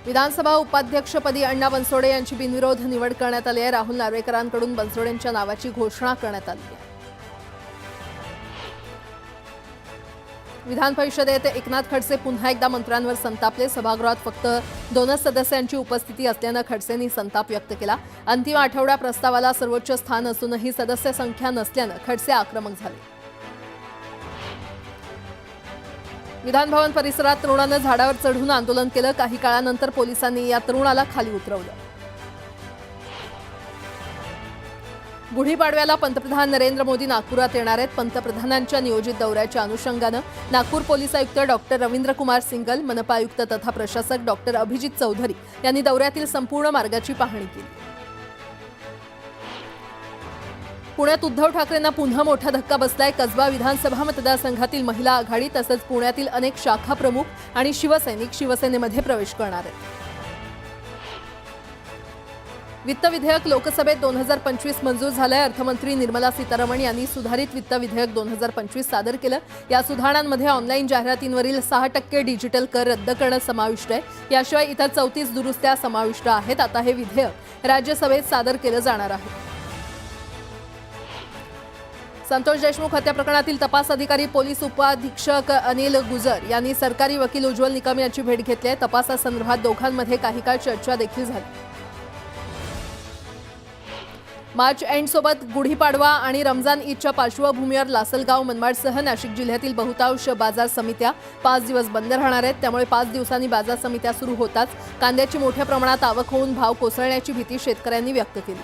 विधानसभा उपाध्यक्षपदी अण्णा बनसोडे यांची बिनविरोध निवड करण्यात आली आहे। राहुल नार्वेकरांकडून बनसोडेंच्या नावाची घोषणा करण्यात आली आहे। विधान परिषदेत एकनाथ खडसे पुन्हा एकदा मंत्र्यांवर संतापले। सभागृहात फक्त 2 सदस्यांची उपस्थिती असल्याने खडसेंनी संताप व्यक्त केला। अंतिम आठवडा प्रस्तावाला सर्वोच्च स्थान असूनही सदस्य संख्या नसल्याने खडसे आक्रमक झाले। विधान भवन परिसरात तरुणांनी झाडावर चढून आंदोलन केलं। काही काळानंतर पोलिसांनी या तरुणाला खाली उतरवलं। गुढीपाडव्याला पंतप्रधान नरेंद्र मोदी नागपुरात येणार आहेत। पंतप्रधानांच्या नियोजित दौऱ्याच्या अनुषंगाने नागपूर पोलीस आयुक्त डॉक्टर रवींद्र कुमार सिंगल, मनपा आयुक्त तथा प्रशासक डॉक्टर अभिजित चौधरी यांनी दौऱ्यातील संपूर्ण मार्गाची पाहणी केली। पुण्यात उद्धव ठाकरेंना पुन्हा मोठा धक्का बसलाय। कसबा विधानसभा मतदारसंघातील महिला आघाडी तसंच पुण्यातील अनेक शाखा प्रमुख आणि शिवसैनिक शिवसेनेमध्ये प्रवेश करणार आहेत। वित्त विधेयक लोकसभेत 2025 मंजूर झालंय। अर्थमंत्री निर्मला सीतारामन यांनी सुधारित वित्त विधेयक 2025 सादर केलं। या सुधारणांमध्ये ऑनलाईन जाहिरातींवरील 6% डिजिटल कर रद्द करणं समाविष्ट आहे। याशिवाय इतर 34 दुरुस्त्या समाविष्ट आहेत। आता हे विधेयक राज्यसभेत सादर केलं जाणार आहे। संतोष देशमुख हत्या प्रकरणातील तपास अधिकारी पोलीस उपाधीक्षक अनिल गुजर यांनी सरकारी वकील उज्ज्वल निकम यांची भेट घेतली आहे। तपासासंदर्भात दोघांमध्ये काही काळ चर्चा देखील झाली। मार्च एंडसोबत गुढीपाडवा आणि रमजान ईदच्या पार्श्वभूमीवर लासलगाव, मनमाडसह नाशिक जिल्ह्यातील बहुतांश बाजार समित्या 5 दिवस बंद राहणार आहेत। त्यामुळे 5 दिवसांनी बाजार समित्या सुरू होताच कांद्याची मोठ्या प्रमाणात आवक होऊन भाव कोसळण्याची भीती शेतकऱ्यांनी व्यक्त केली।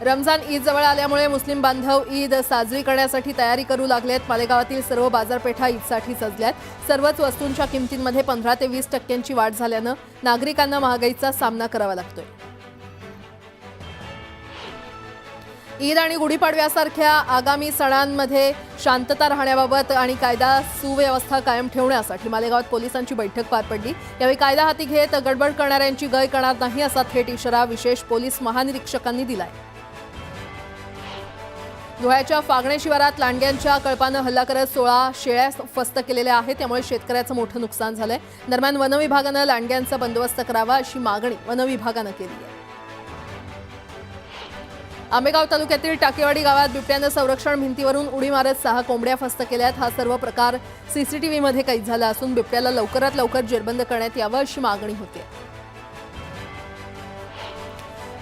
रमजान ईद जवळ आल्यामुळे मुस्लिम बांधव ईद साजरी करण्यासाठी तयारी करू लागलेत। मालेगावातील सर्व बाजारपेठा ईदसाठी सजल्यात। सर्वच वस्तूंच्या किमतींमध्ये 15 ते 20% वाढ झाल्यानं नागरिकांना महागाईचा सामना करावा लागतोय। ईद आणि गुढीपाडव्यासारख्या आगामी सणांमध्ये शांतता राहण्याबाबत आणि कायदा सुव्यवस्था कायम ठेवण्यासाठी मालेगावात पोलिसांची बैठक पार पडली। यावेळी कायदा हाती घेत गडबड करणाऱ्यांची गय करणार नाही असा थेट इशारा विशेष पोलीस महानिरीक्षकांनी दिलाय। धुळ्याच्या फागणे शिवारात लांडग्यांच्या कळपानं हल्ला करत 16 शेळ्या फस्त केलेल्या आहेत। त्यामुळे शेतकऱ्याचं मोठं नुकसान झालंय। दरम्यान वन विभागानं लांडग्यांचा बंदोबस्त करावा अशी मागणी वन विभागानं केली आहे। आंबेगाव तालुक्यातील टाकेवाडी गावात बिबट्यानं संरक्षण भिंतीवरून उडी मारत 6 कोंबड्या फस्त केल्यात। हा सर्व प्रकार सीसीटीव्हीमध्ये कैद झाला असून बिबट्याला लवकरात लवकर जेरबंद करण्यात यावं अशी मागणी होते।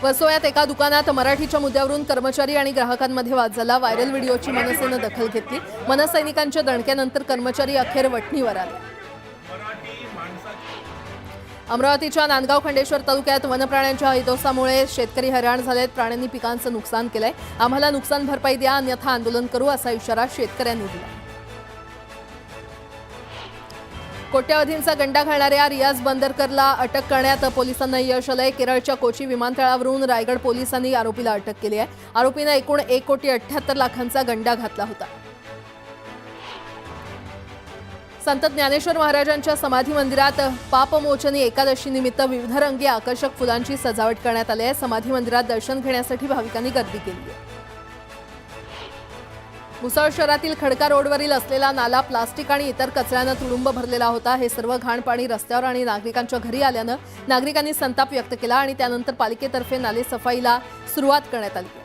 वसोयात एका दुकानात मराठीच्या मुद्द्यावरून कर्मचारी आणि ग्राहकांमध्ये वाद झाला। व्हायरल व्हिडिओची मनसेनं दखल घेतली। मनसैनिकांच्या दणक्यानंतर कर्मचारी अखेर वठणीवर आले। अमरावतीच्या नांदगाव खंडेश्वर तालुक्यात वनप्राण्यांच्या हितोसामुळे शेतकरी हैराण झालेत। प्राण्यांनी पिकांचं नुकसान केलंय। आम्हाला नुकसान भरपाई द्या अन्यथा आंदोलन करू असा इशारा शेतकऱ्यांनी दिला। कोट्यावधींचा गंडा घालणाऱ्या रियाज बंदरकरला अटक करण्यात पोलिसांना यश आलंय। केरळच्या कोची विमानतळावरून रायगड पोलिसांनी आरोपीला अटक केली आहे। आरोपीने एकूण 1,78,00,000चा गंडा घातला होता। संत ज्ञानेश्वर महाराजांच्या समाधी मंदिरात पापमोचनी एकादशी निमित्त विविध रंगी आकर्षक फुलांची सजावट करण्यात आली आहे। समाधी मंदिरात दर्शन घेण्यासाठी भाविकांनी गर्दी केली आहे। मुसळ शहरातील खडका रोडवरील असलेला नाला प्लास्टिक आणि इतर कचऱ्यानं तुडुंब भरलेला होता। हे सर्व घाण पाणी रस्त्यावर आणि नागरिकांच्या घरी आल्यानं नागरिकांनी संताप व्यक्त केला आणि त्यानंतर पालिकेतर्फे नाले सफाईला सुरुवात करण्यात आली।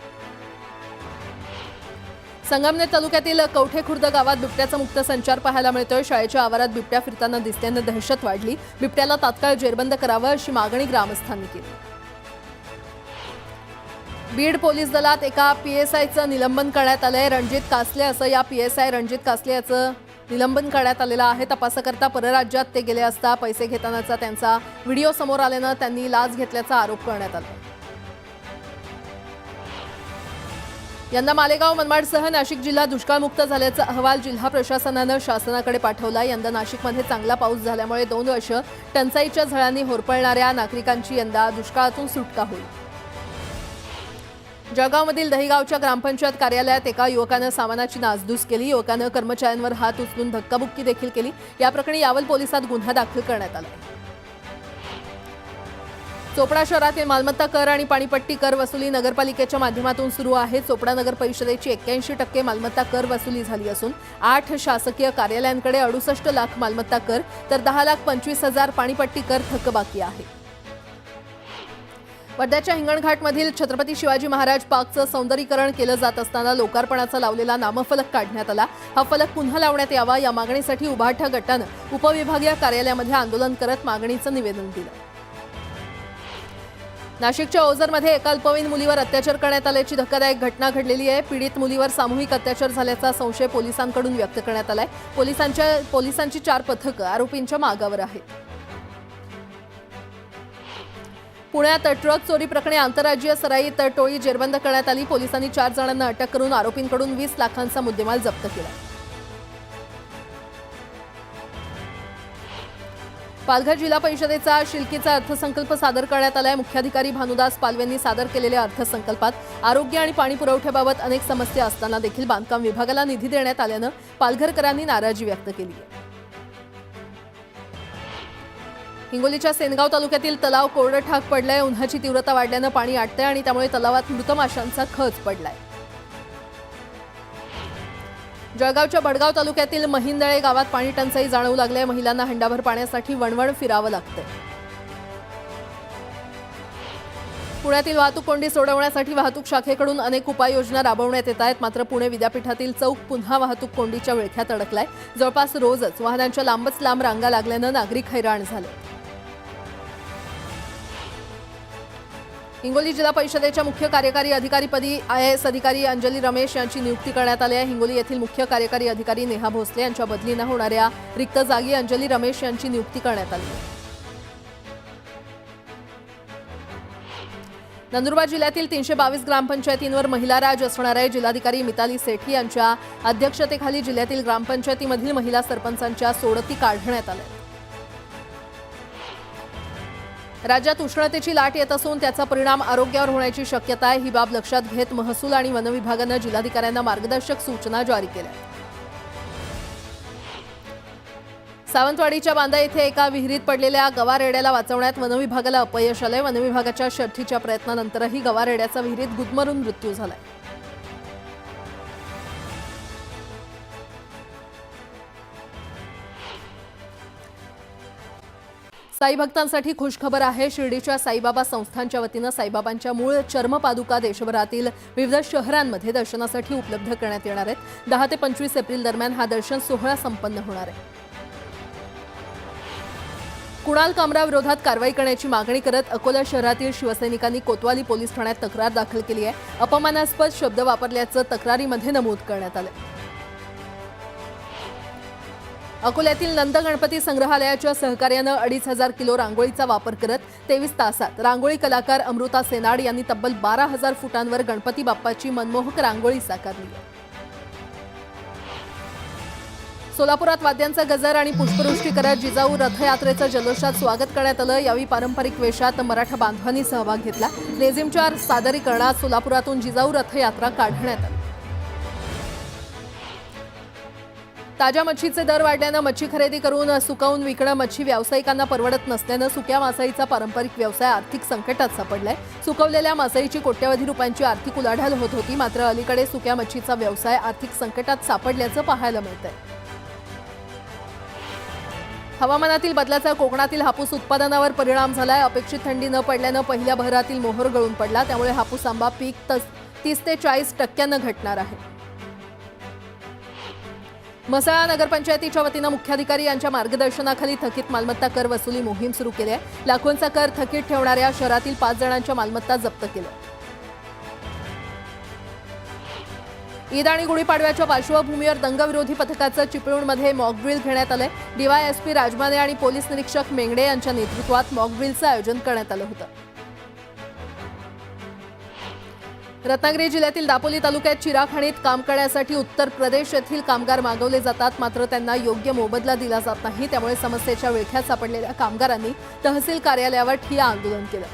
संगमनेर तालुक्यातील कवठे खुर्द गावात बिबट्याचा मुक्त संचार पाहायला मिळतोय। शाळेच्या आवारात बिबट्या फिरताना दिसल्यानं दहशत वाढली। बिबट्याला तात्काळ जेरबंद करावं अशी मागणी ग्रामस्थांनी केली। बीड पोलीस दलात एका पीएसआयचं निलंबन करण्यात आलंय। रणजित कासले असं या पीएसआय रणजित कासले याचं निलंबन करण्यात आलेलं आहे। तपासाकरता परराज्यात ते गेले असता पैसे घेतानाचा त्यांचा व्हिडिओ समोर आल्यानं त्यांनी लाच घेतल्याचा आरोप करण्यात आला। यंदा मालेगाव, मनमाडसह नाशिक जिल्हा दुष्काळमुक्त झाल्याचा अहवाल जिल्हा प्रशासनानं शासनाकडे पाठवला। यंदा नाशिकमध्ये चांगला पाऊस झाल्यामुळे 2 वर्ष टंचाईच्या झळांनी होरपळणाऱ्या नागरिकांची यंदा दुष्काळातून सुटका होईल। जळगावमधील दहिगावच्या ग्रामपंचायत कार्यालयात एका युवकानं सामानाची नासधूस केली। युवकानं कर्मचाऱ्यांवर हात उचलून धक्काबुक्की देखील केली। या प्रकरणी यावल पोलिसात गुन्हा दाखल करण्यात आला। चोपडा शहरातील मालमत्ता कर आणि पाणीपट्टी कर वसुली नगरपालिकेच्या माध्यमातून सुरू आहे। चोपडा नगर परिषदेची 81% मालमत्ता कर वसुली झाली असून 8 शासकीय कार्यालयांकडे 68 लाख मालमत्ता कर तर 10,25,000 पाणीपट्टी कर थकबाकी आहे। वर्ध्याच्या हिंगणघाटमधील छत्रपती शिवाजी महाराज पार्कचं सौंदर्यीकरण केलं जात असताना लोकार्पणाचा लावलेला नामफलक काढण्यात आला। हा फलक पुन्हा लावण्यात यावा या मागणीसाठी उभाठा गटानं उपविभागीय कार्यालयामध्ये आंदोलन करत मागणीचं निवेदन दिलं। नाशिकच्या ओझरमध्ये एका अल्पवयीन मुलीवर अत्याचार करण्यात आल्याची धक्कादायक घटना घडलेली आहे। पीडित मुलीवर सामूहिक अत्याचार झाल्याचा संशय पोलिसांकडून व्यक्त करण्यात आलाय। पोलिसांची 4 पथकं आरोपींच्या मागावर आहेत। पुण्यात ट्रक चोरी प्रकरणी आंतरराज्यीय सराईत टोळी जेरबंद करण्यात आली। पोलिसांनी 4 जणांना अटक करून आरोपींकडून 20 लाखांचा मुद्देमाल जप्त केला। पालघर जिल्हा परिषदेचा शिलकीचा अर्थसंकल्प सादर करण्यात आलाय। मुख्याधिकारी भानुदास पालवेंनी सादर केलेल्या अर्थसंकल्पात आरोग्य आणि पाणी पुरवठ्याबाबत अनेक समस्या असताना देखील बांधकाम विभागाला निधी देण्यात आल्यानं पालघरकरांनी नाराजी व्यक्त केली आहे। हिंगोलीच्या सेनगाव तालुक्यातील तलाव कोरडठाक पडलाय। उन्हाची तीव्रता वाढल्यानं पाणी आटतंय आणि त्यामुळे तलावात मृत माशांचा खच पडलाय। जळगावच्या भडगाव तालुक्यातील महिंदळे गावात पाणी टंचाई जाणवू लागली आहे। महिलांना हंडाभर पाण्यासाठी वणवण फिरावं लागतंय। पुण्यातील वाहतूक कोंडी सोडवण्यासाठी वाहतूक शाखेकडून अनेक उपाययोजना राबवण्यात येत आहेत। मात्र पुणे विद्यापीठातील चौक पुन्हा वाहतूक कोंडीच्या विळख्यात अडकलाय। जवळपास रोजच वाहनांच्या लांबच लांब रांगा लागल्यानं नागरिक हैराण झाले। हिंगोली जिल्हा परिषदेच्या मुख्य कार्यकारी अधिकारीपदी IAS अधिकारी अंजली रमेश यांची नियुक्ती करण्यात आली आहे। हिंगोली येथील मुख्य कार्यकारी अधिकारी नेहा भोसले यांच्या बदलीनं होणाऱ्या रिक्त जागी अंजली रमेश यांची नियुक्ती करण्यात आली आहे। नंदुरबार जिल्ह्यातील 322 ग्रामपंचायतींवर महिला राज असणार आहे। जिल्हाधिकारी मिताली सेठी यांच्या अध्यक्षतेखाली जिल्ह्यातील ग्रामपंचायतीमधील महिला सरपंचांच्या सोडती काढण्यात आल्या। राज्यात उष्णतेची लाट येत असून त्याचा परिणाम आरोग्यावर होण्याची शक्यता आहे। ही बाब लक्षात घेत महसूल आणि वन विभागानं जिल्हाधिकाऱ्यांना मार्गदर्शक सूचना जारी केल्या। सावंतवाडीच्या बांदा येथे एका विहिरीत पडलेल्या गवारेड्याला वाचवण्यात वन विभागाला अपयश आलंय। वन विभागाच्या शर्थीच्या प्रयत्नानंतरही गवारेड्याचा विहिरीत गुदमरून मृत्यू झालाय। साई भक्तांसाठी खुशखबर आहे। शिर्डीच्या साईबाबा संस्थानच्या वतीनं साईबाबांच्या मूळ चर्मपादुका देशभरातील विविध शहरांमध्ये दर्शनासाठी उपलब्ध करण्यात येणार आहेत। 10 ते 25 एप्रिल दरम्यान हा दर्शन सोहळा संपन्न होणार आहे। कुणाल कामरा विरोधात कारवाई करण्याची मागणी करत अकोला शहरातील शिवसैनिकांनी कोतवाली पोलीस ठाण्यात तक्रार दाखल केली आहे। अपमानास्पद शब्द वापरल्याचं तक्रारीमध्ये नमूद करण्यात आलं। अकोल्यातील नंद गणपती संग्रहालयाच्या सहकार्यानं 2,500 किलो रांगोळीचा वापर करत 23 तासात रांगोळी कलाकार अमृता सेनाड यांनी तब्बल 12,000 फुटांवर गणपती बाप्पाची मनमोहक रांगोळी साकारली आहे। सोलापुरात वाद्यांचा गजर आणि पुष्पवृष्टी करत जिजाऊ रथयात्रेचं जल्लोषात स्वागत करण्यात आलं। यावेळी पारंपरिक वेशात मराठा बांधवांनी सहभाग घेतला। लेझिमच्या सादरीकरणात सोलापुरातून जिजाऊ रथयात्रा काढण्यात आली। ताज्या मच्छीचे दर वाढल्यानं मच्छी खरेदी करून सुकवून विकणं मच्छी व्यावसायिकांना परवडत नसल्यानं सुक्या मासळीचा पारंपरिक व्यवसाय आर्थिक संकटात सापडलाय। सुकवलेल्या मासळीची कोट्यवधी रुपयांची आर्थिक उलाढाल होत होती। मात्र अलीकडे सुक्या मच्छीचा व्यवसाय आर्थिक संकटात सापडल्याचं पाहायला मिळतंय। हवामानातील बदलाचा कोकणातील हापूस उत्पादनावर परिणाम झालाय। अपेक्षित थंडी न पडल्यानं पहिल्या बहरातील मोहोर गळून पडला। त्यामुळे हापूस आंबा पीक 30 ते 40% घटणार आहे। म्हसळा नगरपंचायतीच्या वतीनं मुख्याधिकारी यांच्या मार्गदर्शनाखाली थकीत मालमत्ता कर वसुली मोहीम सुरू केली आहे। लाखोंचा कर थकीत ठेवणाऱ्या शहरातील 5 जणांच्या मालमत्ता जप्त केल्या। ईद आणि गुढीपाडव्याच्या पार्श्वभूमीवर दंगविरोधी पथकाचं चिपळूणमध्ये मॉकड्रिल घेण्यात आलंय। DYSP राजमाने आणि पोलीस निरीक्षक मेंगडे यांच्या नेतृत्वात मॉकड्रिलचं आयोजन करण्यात आलं होतं। रत्नागिरी जिल्ह्यातील दापोली तालुक्यात चिराखाणीत काम करण्यासाठी उत्तर प्रदेश येथील कामगार मागवले जातात। मात्र त्यांना योग्य मोबदला दिला जात नाही। त्यामुळे समस्येच्या विळख्यात सापडलेल्या कामगारांनी तहसील कार्यालयावर ठिय्या आंदोलन केलं।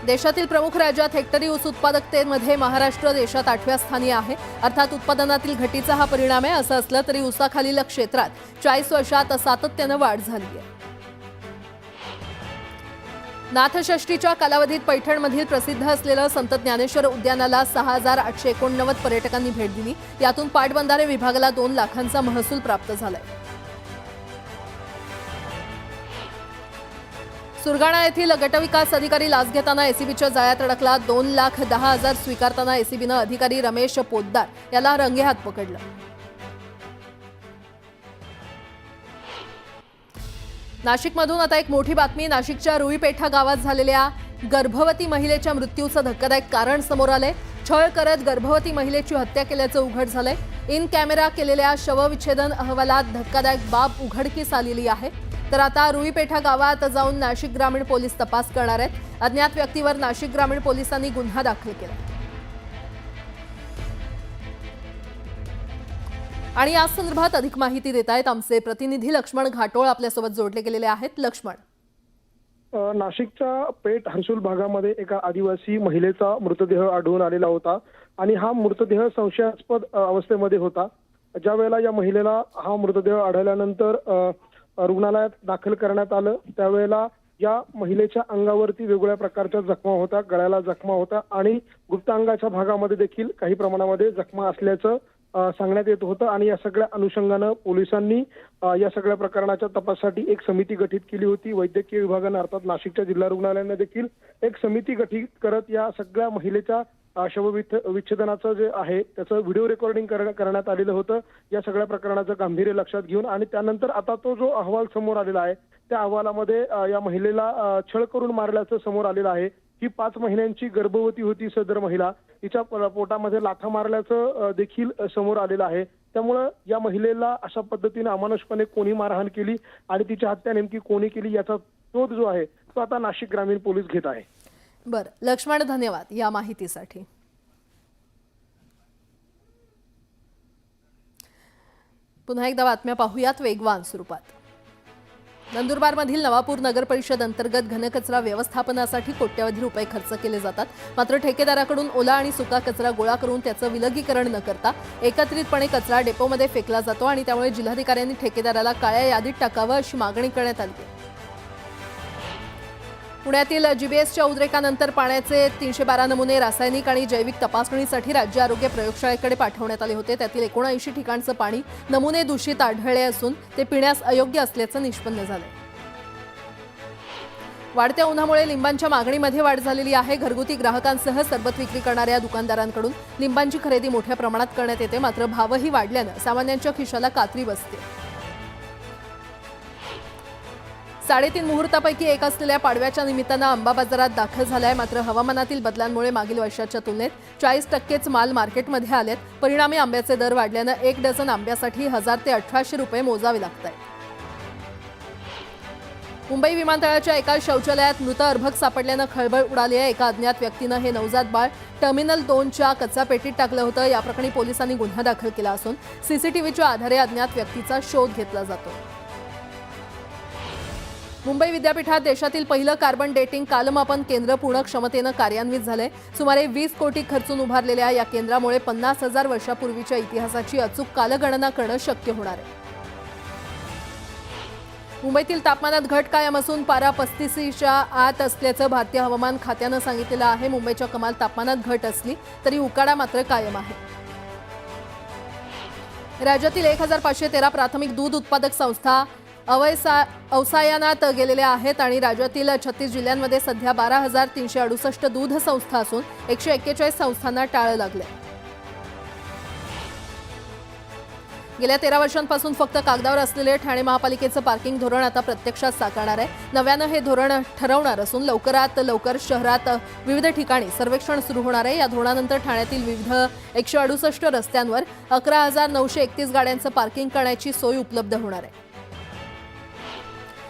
देशातील प्रमुख राज्यात हेक्टरी ऊस उत्पादकतेमध्ये महाराष्ट्र देशात 8व्या स्थानी आहे। अर्थात उत्पादनातील घटीचा हा परिणाम आहे। असं असलं तरी ऊसाखालील क्षेत्रात 40 वर्षात सातत्यानं वाढ झाली आहे। नाथषष्ठीच्या कालावधीत पैठणमधील प्रसिद्ध असलेलं संत ज्ञानेश्वर उद्यानाला 6,889 पर्यटकांनी भेट दिली। यातून पाटबंधारे विभागाला 2 लाखांचा महसूल प्राप्त झालाय। सुरगाणा येथील गटविकास अधिकारी लाच घेताना एसीबीच्या जाळ्यात अडकला। 2,10,000 स्वीकारताना एसीबीनं अधिकारी रमेश पोद्दार याला रंगेहात पकडलं। नाशिकमधून आता एक मोठी बातमी। नाशिकच्या रुईपेठा गावात झालेल्या गर्भवती महिलेच्या मृत्यूचं धक्कादायक कारण समोर आलंय। छळ करत गर्भवती महिलेची हत्या केल्याचं उघड झालंय। इन कॅमेरा केलेल्या शवविच्छेदन अहवालात धक्कादायक बाब उघडकीस आलेली आहे। तर आता रुईपेठा गावात जाऊन नाशिक ग्रामीण पोलीस तपास करणार आहेत। अज्ञात व्यक्तीवर नाशिक ग्रामीण पोलिसांनी गुन्हा दाखल केला आणि या संदर्भात अधिक माहिती देत आहेत आमचे प्रतिनिधी लक्ष्मण घाटोळ आपल्यासोबत जोडले गेलेले आहेत। लक्ष्मण, नाशिकच्या पेठ हर्सुल भागामध्ये एका आदिवासी महिलेचा मृतदेह आढळून आलेला होता आणि हा मृतदेह संशयास्पद अवस्थेमध्ये होता। ज्या वेळेला या महिलेला हा मृतदेह आढळल्यानंतर रुग्णालयात दाखल करण्यात आलं, त्यावेळेला या महिलेच्या अंगावरती वेगवेगळ्या प्रकारच्या जखमा होत्या, गळ्याला जखमा होत्या आणि गुप्तांगाच्या भागामध्ये देखील काही प्रमाणामध्ये जखमा असल्याचं सांगण्यात येत होतं। आणि या सगळ्या अनुषंगानं पोलिसांनी या सगळ्या प्रकरणाच्या तपासासाठी एक समिती गठीत केली होती। वैद्यकीय विभागानं अर्थात नाशिकच्या जिल्हा रुग्णालयानं देखील एक समिती गठीत करत या सगळ्या महिलेच्या शवविच्छेदनाचं जे आहे त्याचं व्हिडिओ रेकॉर्डिंग करण्यात आलेलं होतं। या सगळ्या प्रकरणाचं गांभीर्य लक्षात घेऊन आणि त्यानंतर आता तो जो अहवाल समोर आलेला आहे त्या अहवालामध्ये या महिलेला छळ करून मारल्याचं समोर आलेलं आहे। ही 5 महिन्यांची गर्भवती होती सदर महिला, तिच्या पोटामध्ये लाथा मारल्याचं देखील समोर आलेलं आहे। त्यामुळे या महिलेला अशा पद्धतीने अमानुषपणे कोणी मारहाण केली आणि तिची हत्या नेमकी कोणी केली याचा शोध जो आहे तो आता नाशिक ग्रामीण पोलीस घेत आहे। बरं लक्ष्मण, धन्यवाद या माहितीसाठी। पुन्हा एकदा बातम्या पाहूयात वेगवान स्वरूपात। नंदुरबारमधील नवापूर नगर परिषद अंतर्गत घनकचरा व्यवस्थापनासाठी कोट्यवधी रुपये खर्च केले जातात, मात्र ठेकेदाराकडून ओला आणि सुका कचरा गोळा करून त्याचं विलगीकरण न करता एकत्रितपणे कचरा डेपोमध्ये फेकला जातो आणि त्यामुळे जिल्हाधिकाऱ्यांनी ठेकेदाराला काळ्या यादीत टाकावं अशी मागणी करण्यात आली। पुण्यातील जीबीएसच्या उद्रेकानंतर पाण्याचे 312 नमुने रासायनिक आणि जैविक तपासणीसाठी राज्य आरोग्य प्रयोगशाळेकडे पाठवण्यात आले होते। त्यातील 79 ठिकाणचं पाणी नमुने दूषित आढळले असून ते पिण्यास अयोग्य असल्याचं निष्पन्न झालं। वाढत्या उन्हामुळे लिंबांच्या मागणीमध्ये वाढ झालेली आहे। घरगुती ग्राहकांसह सरबत विक्री करणाऱ्या दुकानदारांकडून लिंबांची खरेदी मोठ्या प्रमाणात करण्यात येते, मात्र भावही वाढल्यानं सामान्यांच्या खिशाला कात्री बसते। 3.5 मुहूर्तापैकी एक असलेल्या पाडव्याच्या निमित्तानं आंबा बाजारात दाखल झालाय, मात्र हवामानातील बदलांमुळे मागील वर्षाच्या तुलनेत 40%च माल मार्केटमध्ये आलेत। परिणामी आंब्याचे दर वाढल्यानं 1 डझन आंब्यासाठी 1000 ते 1800 रुपये मोजावे लागत आहेत। मुंबई विमानतळाच्या एका शौचालयात मृत अर्भक सापडल्यानं खळबळ उडाली आहे। एका अज्ञात व्यक्तीनं हे नवजात बाळ टर्मिनल 2च्या कचरा पेटीत टाकलं होतं। या प्रकरणी पोलिसांनी गुन्हा दाखल केला असून सीसीटीव्हीच्या आधारे अज्ञात व्यक्तीचा शोध घेतला जातो। मुंबई विद्यापीठात देशातील पहिलं कार्बन डेटिंग कालमापन केंद्र पूर्ण क्षमतेनं कार्यान्वित झालंय। सुमारे 20 कोटी खर्चून उभारलेल्या या केंद्रामुळे 50,000 वर्षापूर्वीच्या इतिहासाची अचूक कालगणना करणं शक्य होणार आहे। मुंबईतील तापमानात घट कायम असून पारा 35च्या आत असल्याचं भारतीय हवामान खात्यानं सांगितलेलं आहे। मुंबईच्या कमाल तापमानात घट असली तरी उकाडा मात्र कायम आहे। राज्यातील 1513 प्राथमिक दूध उत्पादक संस्था अवसायानात गेलेल्या आहेत आणि राज्यातील 36 जिल्ह्यांमध्ये सध्या 12,368 दूध संस्था असून 141 संस्थांना टाळं लागले। गेल्या 13 वर्षांपासून फक्त कागदावर असलेले ठाणे महापालिकेचं पार्किंग धोरण आता प्रत्यक्षात साकारणार आहे। नव्यानं हे धोरण ठरवणार असून लवकरात लवकर शहरात विविध ठिकाणी सर्वेक्षण सुरू होणार आहे। या धोरणानंतर ठाण्यातील विविध 168 रस्त्यांवर 11,931 गाड्यांचं पार्किंग करण्याची सोय उपलब्ध होणार आहे।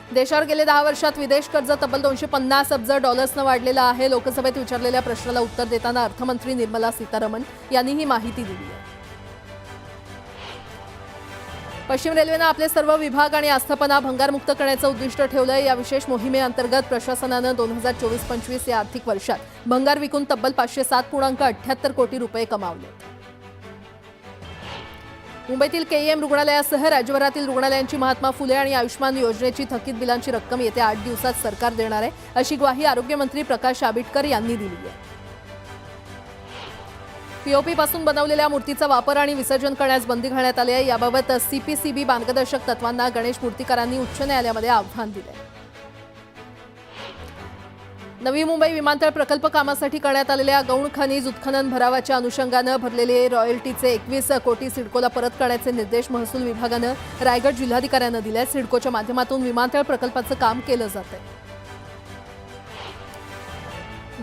देशावर गेले 10 वर्षात विदेश कर्ज तब्बल $250 अब्ज वाढलेलं आहे। लोकसभेत विचारलेल्या प्रश्नाला उत्तर देताना अर्थमंत्री निर्मला सीतारमण यांनी ही माहिती दिली आहे। पश्चिम रेल्वेनं आपले सर्व विभाग आणि आस्थापना भंगारमुक्त करण्याचं उद्दिष्ट ठेवलंय। या विशेष मोहिमेअंतर्गत प्रशासनानं 2024-25 या आर्थिक वर्षात भंगार विकून तब्बल 507.78 कोटी रुपये कमावले। मुंबईतील केईएम रुग्णालयासह राज्यभरातील रुग्णालयांची महात्मा फुले आणि आयुष्मान योजनेची थकीत बिलांची रक्कम येत्या 8 दिवसात सरकार देणार आहे, अशी ग्वाही आरोग्यमंत्री प्रकाश आंबेडकर यांनी दिली आहे. पीओपी पासून बनवलेल्या मूर्तीचा वापर आणि विसर्जन करण्यास बंदी घालण्यात आली आहे. याबाबत सीपीसीबी मार्गदर्शक तत्वांना गणेश मूर्तीकारांनी उच्च न्यायालयामध्ये आव्हान दिले. नवी मुंबई विमानतळ प्रकल्प कामासाठी करण्यात आलेल्या गौण खनिज उत्खनन भरावाच्या अनुषंगानं भरलेले रॉयल्टीचे 21 कोटी सिडकोला परत करण्याचे निर्देश महसूल विभागानं रायगड जिल्हाधिकाऱ्यांना दिले आहेत. सिडकोच्या माध्यमातून विमानतळ प्रकल्पाचं काम केलं जातंय.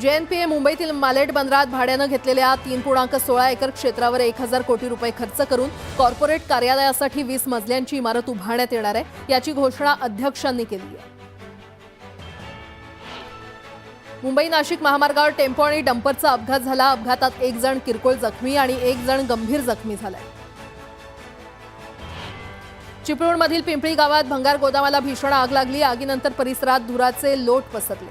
जेएनपीए मुंबईतील मालेट बंदरात भाड्यानं घेतलेल्या 3.16 एकर क्षेत्रावर 1000 कोटी रुपये खर्च करून कॉर्पोरेट कार्यालयासाठी 20 मजल्यांची इमारत उभारण्यात येणार आहे. याची घोषणा अध्यक्षांनी केली आहे. मुंबई नाशिक महामार्गावर टेम्पो आणि डंपरचा अपघात झाला. अपघातात एक जण किरकोळ जखमी आणि एक जण गंभीर जखमी झालाय. चिपळूणमधील पिंपळी गावात भंगार गोदामाला भीषण आग लागली. आगीनंतर परिसरात धुराचे लोट पसरले.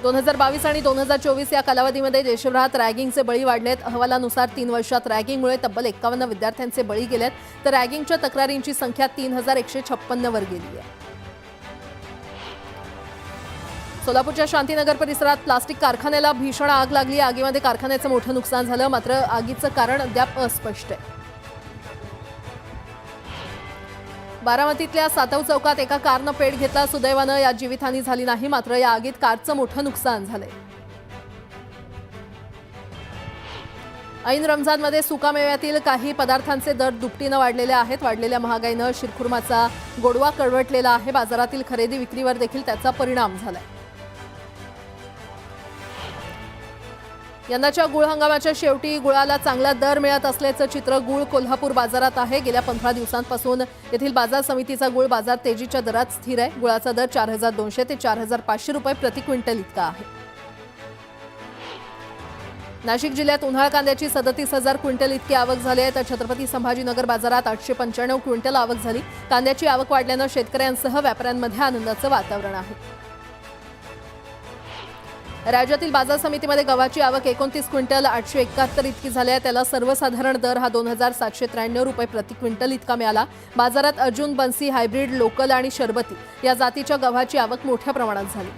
2022 आणि 2024 या कालावधीमध्ये देशभरात रॅगिंगचे बळी वाढलेत. अहवालानुसार 3 वर्षात रॅगिंगमुळे तब्बल 51 विद्यार्थ्यांचे बळी गेलेत, तर रॅगिंगच्या तक्रारींची संख्या 3156 वर गेली आहे. सोलापूरच्या शांतीनगर परिसरात प्लास्टिक कारखान्याला भीषण आग लागली. आगीमध्ये कारखान्याचं मोठं नुकसान झालं, मात्र आगीचं कारण अद्याप अस्पष्ट आहे. बारामतीतल्या सातव चौकात एका कारनं पेट घेतला. सुदैवानं यात जीवितहानी झाली नाही, मात्र या आगीत कारचं मोठं नुकसान झालंय. ऐन रमजानमध्ये सुकामेव्यातील काही पदार्थांचे दर दुपटीनं वाढलेले आहेत. वाढलेल्या महागाईनं शिरखुर्माचा गोडवा कळवटलेला आहे. बाजारातील खरेदी विक्रीवर देखील त्याचा परिणाम झालाय. यंदाच्या गुळ हंगामाच्या शेवटी गुळाला चांगला दर मिळत असल्याचं चित्र गुळ कोल्हापूर बाजारात आहे. गेल्या 15 दिवसांपासून येथील बाजार समितीचा गुळ बाजार तेजीच्या दरात स्थिर आहे. गुळाचा दर 4200 ते 4500 रुपये प्रति क्विंटल इतका आहे. नाशिक जिल्ह्यात उन्हाळ कांद्याची 37,000 क्विंटल इतकी आवक झाली आहे, तर छत्रपती संभाजीनगर बाजारात 895 क्विंटल आवक झाली. कांद्याची आवक वाढल्यानं शेतकऱ्यांसह व्यापाऱ्यांमध्ये आनंदाचं वातावरण आहे. राज्यातील बाजार समितीमध्ये गव्हाची आवक 29 क्विंटल 871 इतकी झाली आहे. त्याला सर्वसाधारण दर हा 2793 रुपये प्रति क्विंटल इतका मिळाला. बाजारात अर्जुन, बन्सी, हायब्रिड, लोकल आणि शरबती या जातीच्या गव्हाची आवक मोठ्या प्रमाणात झाली.